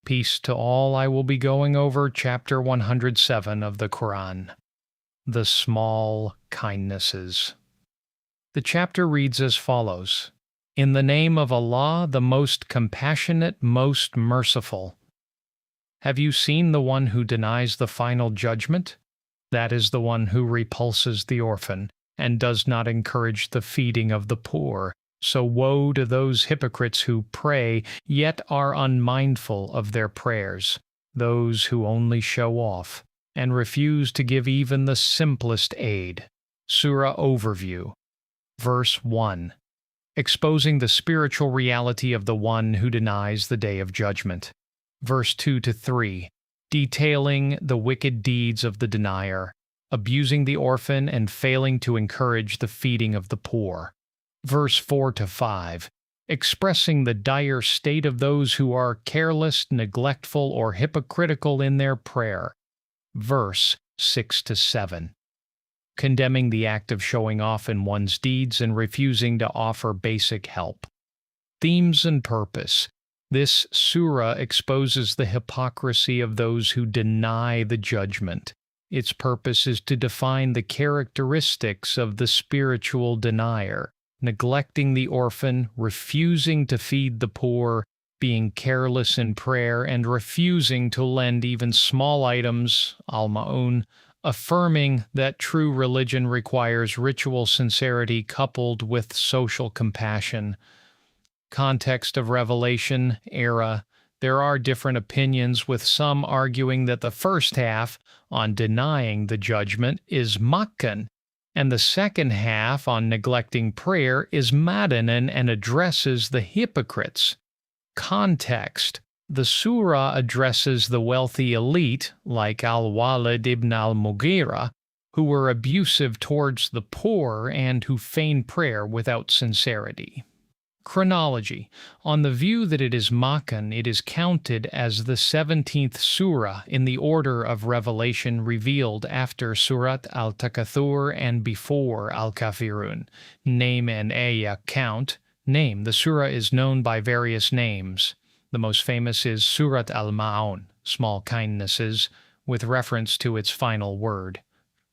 Peace to all. I will be going over chapter 107 of the Quran, the small kindnesses. The chapter reads as follows: In the name of Allah, the most compassionate, most merciful. Have you seen the one who denies the final judgment? That is the one who repulses the orphan and does not encourage the feeding of the poor. So woe to those hypocrites who pray, yet are unmindful of their prayers, those who only show off, and refuse to give even the simplest aid. Surah Overview. Verse 1. Exposing the spiritual reality of the one who denies the Day of Judgment. Verse 2-3. Detailing the wicked deeds of the denier, abusing the orphan and failing to encourage the feeding of the poor. Verse 4-5, expressing the dire state of those who are careless, neglectful, or hypocritical in their prayer. Verse 6-7, condemning the act of showing off in one's deeds and refusing to offer basic help. Themes and purpose. This surah exposes the hypocrisy of those who deny the judgment. Its purpose is to define the characteristics of the spiritual denier: neglecting the orphan, refusing to feed the poor, being careless in prayer, and refusing to lend even small items, al-ma'un, affirming that true religion requires ritual sincerity coupled with social compassion. Context of revelation, era. There are different opinions, with some arguing that the first half, on denying the judgment, is Makkan, and the second half, on neglecting prayer, is Madanan and addresses the hypocrites. Context. The surah addresses the wealthy elite, like Al-Walid ibn al-Mughira, who were abusive towards the poor and who feign prayer without sincerity. Chronology. On the view that it is Makkan, it is counted as the 17th surah in the order of revelation, revealed after Surat al-Takathur and before al-Kafirun. Name and ayah count. Name. The surah is known by various names. The most famous is Surat al-Ma'un, small kindnesses, with reference to its final word.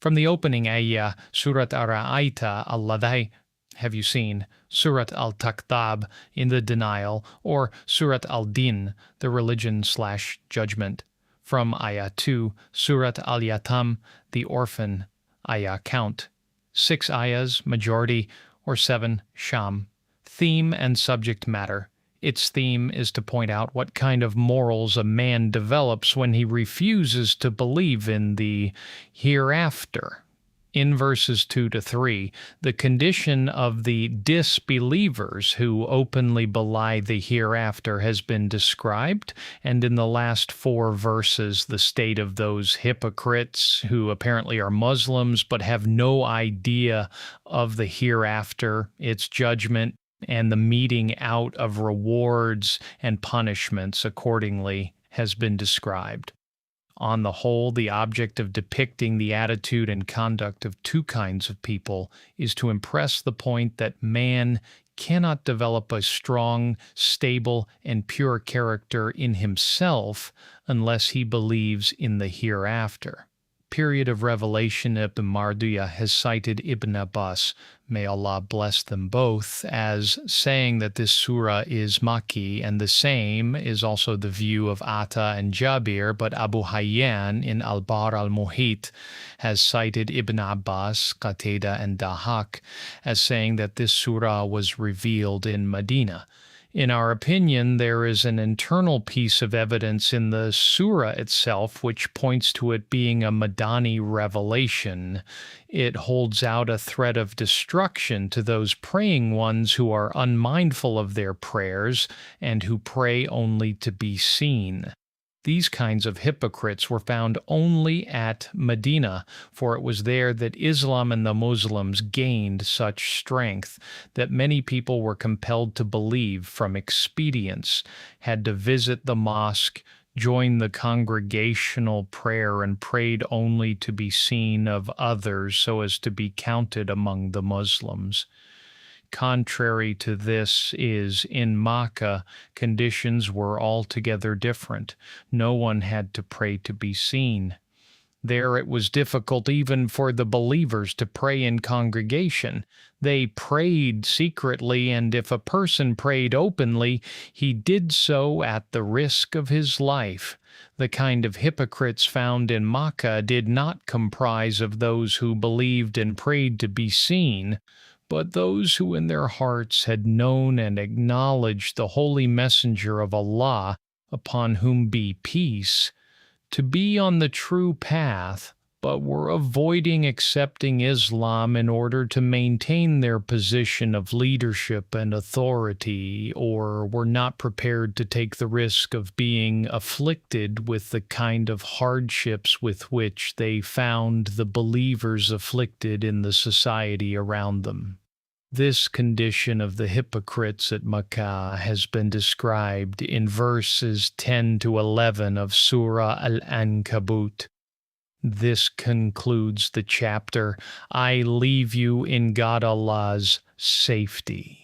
From the opening ayah, Surat Ara'aita al-Ladai, have you seen? Surat al-Taktab, in the denial, or Surat al-Deen, the religion/judgment. From ayah 2, Surat al-Yatam, the orphan, ayah count. 6 ayahs, majority, or 7, sham. Theme and subject matter. Its theme is to point out what kind of morals a man develops when he refuses to believe in the hereafter. In verses 2-3, the condition of the disbelievers who openly belie the hereafter has been described, and in the last 4 verses, the state of those hypocrites who apparently are Muslims but have no idea of the hereafter, its judgment, and the meting out of rewards and punishments accordingly has been described. On the whole, the object of depicting the attitude and conduct of 2 kinds of people is to impress the point that man cannot develop a strong, stable, and pure character in himself unless he believes in the hereafter. Period of revelation. Ibn Marduya has cited Ibn Abbas, may Allah bless them both, as saying that this surah is Makki, and the same is also the view of Atta and Jabir, but Abu Hayyan in Al-Bahr al-Muhit has cited Ibn Abbas, Qatada, and Dahak as saying that this surah was revealed in Medina. In our opinion, there is an internal piece of evidence in the surah itself which points to it being a Madani revelation. It holds out a threat of destruction to those praying ones who are unmindful of their prayers and who pray only to be seen. These kinds of hypocrites were found only at Medina, for it was there that Islam and the Muslims gained such strength that many people were compelled to believe from expedience, had to visit the mosque, join the congregational prayer, and prayed only to be seen of others so as to be counted among the Muslims. contrary to this is in Makkah, conditions were altogether different. No one had to pray to be seen. There it was difficult even for the believers to pray in congregation. They prayed secretly, and if a person prayed openly, he did so at the risk of his life. The kind of hypocrites found in Makkah did not comprise of those who believed and prayed to be seen, but those who in their hearts had known and acknowledged the holy messenger of Allah, upon whom be peace, to be on the true path, but were avoiding accepting Islam in order to maintain their position of leadership and authority, or were not prepared to take the risk of being afflicted with the kind of hardships with which they found the believers afflicted in the society around them. This condition of the hypocrites at Makkah has been described in verses 10 to 11 of Surah Al-Ankabut. This concludes the chapter. I leave you in God Allah's safety.